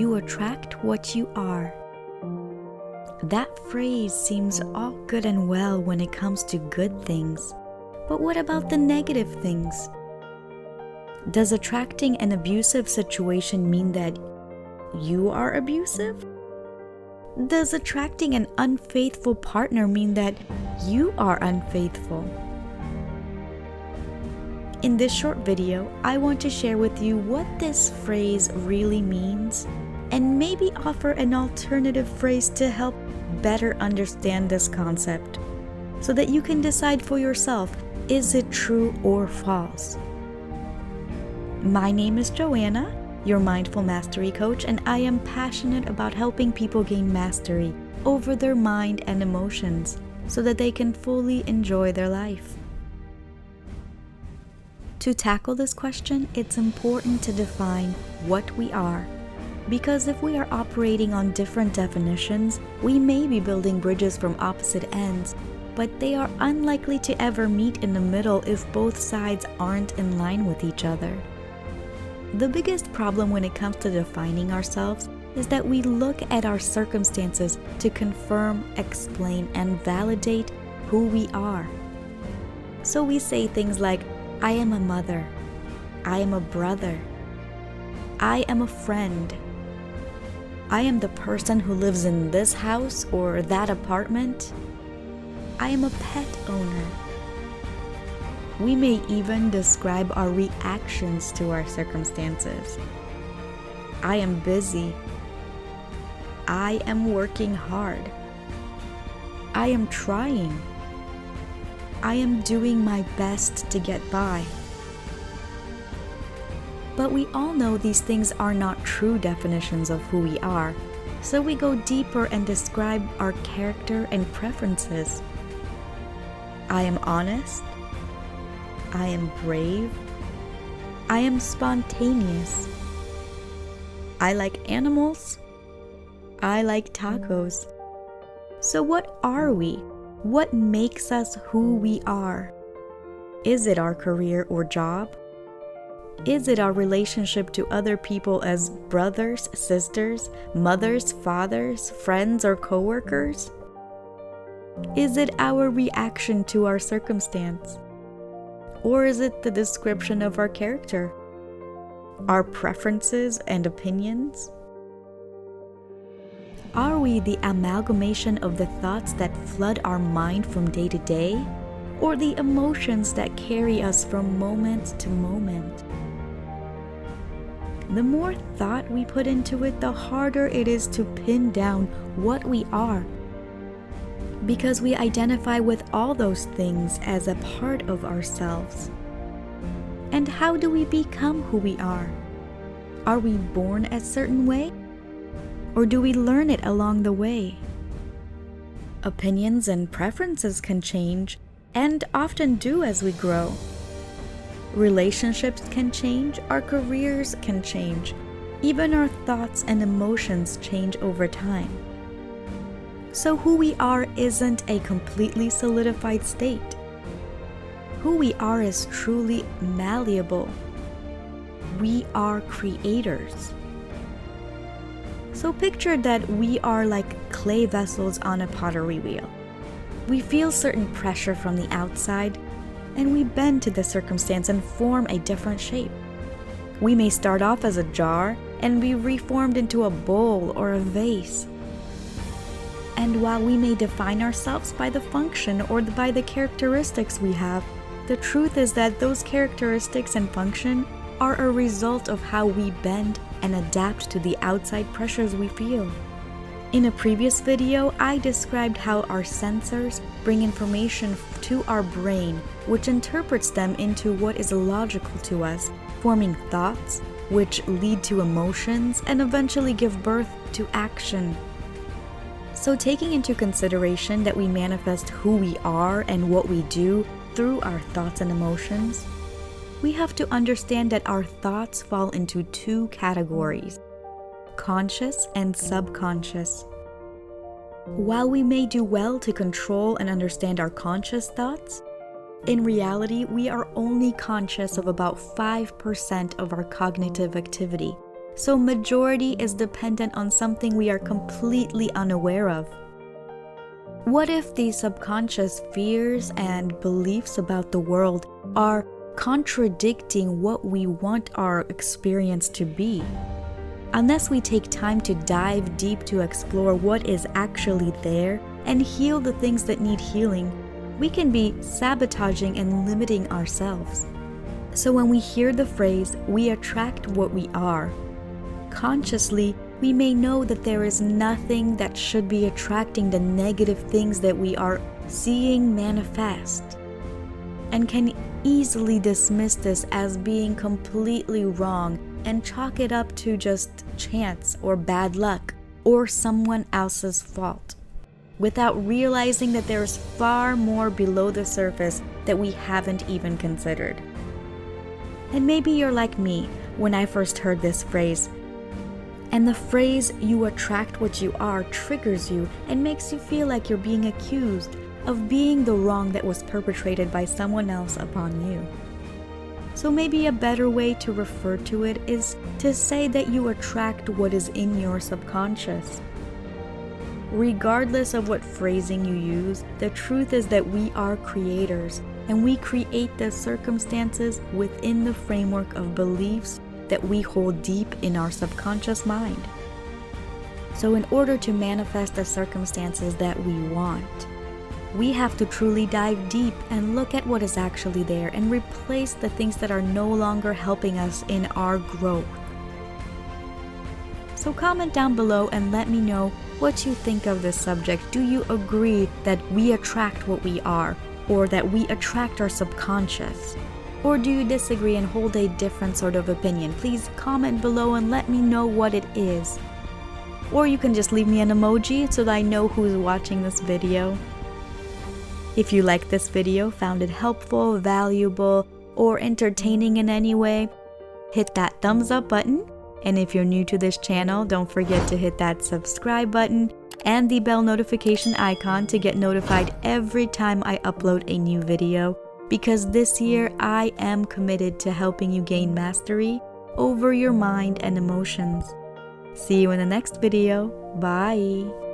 you attract what you are. That phrase seems all good and well when it comes to good things, but what about the negative things? Does attracting an abusive situation mean that you are abusive? Does attracting an unfaithful partner mean that you are unfaithful? In this short video, I want to share with you what this phrase really means and maybe offer an alternative phrase to help better understand this concept so that you can decide for yourself, is it true or false? My name is Joanna, your Mindful Mastery Coach, and I am passionate about helping people gain mastery over their mind and emotions so that they can fully enjoy their life. To tackle this question, it's important to define what we are, because if we are operating on different definitions, we may be building bridges from opposite ends, but they are unlikely to ever meet in the middle if both sides aren't in line with each other. The biggest problem when it comes to defining ourselves is that we look at our circumstances to confirm, explain, and validate who we are. So we say things like, I am a mother, I am a brother, I am a friend, I am the person who lives in this house or that apartment, I am a pet owner. We may even describe our reactions to our circumstances. I am busy. I am working hard. I am trying. I am doing my best to get by. But we all know these things are not true definitions of who we are, so we go deeper and describe our character and preferences. I am honest. I am brave. I am spontaneous. I like animals. I like tacos. So what are we? What makes us who we are? Is it our career or job? Is it our relationship to other people as brothers, sisters, mothers, fathers, friends, or coworkers? Is it our reaction to our circumstance? Or is it the description of our character, our preferences and opinions? Are we the amalgamation of the thoughts that flood our mind from day to day, or the emotions that carry us from moment to moment? The more thought we put into it, the harder it is to pin down what we are, because we identify with all those things as a part of ourselves. And how do we become who we are? Are we born a certain way? Or do we learn it along the way? Opinions and preferences can change, and often do as we grow. Relationships can change, our careers can change, even our thoughts and emotions change over time. So who we are isn't a completely solidified state. Who we are is truly malleable. We are creators. So picture that we are like clay vessels on a pottery wheel. We feel certain pressure from the outside, and we bend to the circumstance and form a different shape. We may start off as a jar and be reformed into a bowl or a vase. And while we may define ourselves by the function or by the characteristics we have, the truth is that those characteristics and function are a result of how we bend and adapt to the outside pressures we feel. In a previous video, I described how our sensors bring information to our brain, which interprets them into what is logical to us, forming thoughts, which lead to emotions and eventually give birth to action. So taking into consideration that we manifest who we are and what we do through our thoughts and emotions, we have to understand that our thoughts fall into two categories: conscious and subconscious. While we may do well to control and understand our conscious thoughts, in reality, we are only conscious of about 5% of our cognitive activity, So majority is dependent on something we are completely unaware of. What if these subconscious fears and beliefs about the world are contradicting what we want our experience to be? Unless we take time to dive deep to explore what is actually there and heal the things that need healing, we can be sabotaging and limiting ourselves. So when we hear the phrase, "we attract what we are," consciously, we may know that there is nothing that should be attracting the negative things that we are seeing manifest, and can easily dismiss this as being completely wrong and chalk it up to just chance or bad luck or someone else's fault, without realizing that there is far more below the surface that we haven't even considered. And maybe you're like me when I first heard this phrase, and the phrase "you attract what you are" triggers you and makes you feel like you're being accused of being the wrong that was perpetrated by someone else upon you. So maybe a better way to refer to it is to say that you attract what is in your subconscious. Regardless of what phrasing you use, the truth is that we are creators, and we create the circumstances within the framework of beliefs that we hold deep in our subconscious mind. So in order to manifest the circumstances that we want, we have to truly dive deep and look at what is actually there and replace the things that are no longer helping us in our growth. So comment down below and let me know what you think of this subject. Do you agree that we attract what we are, or that we attract our subconscious? Or do you disagree and hold a different sort of opinion? Please comment below and let me know what it is. Or you can just leave me an emoji so that I know who's watching this video. If you liked this video, found it helpful, valuable, or entertaining in any way, hit that thumbs up button. And if you're new to this channel, don't forget to hit that subscribe button and the bell notification icon to get notified every time I upload a new video. Because this year, I am committed to helping you gain mastery over your mind and emotions. See you in the next video. Bye!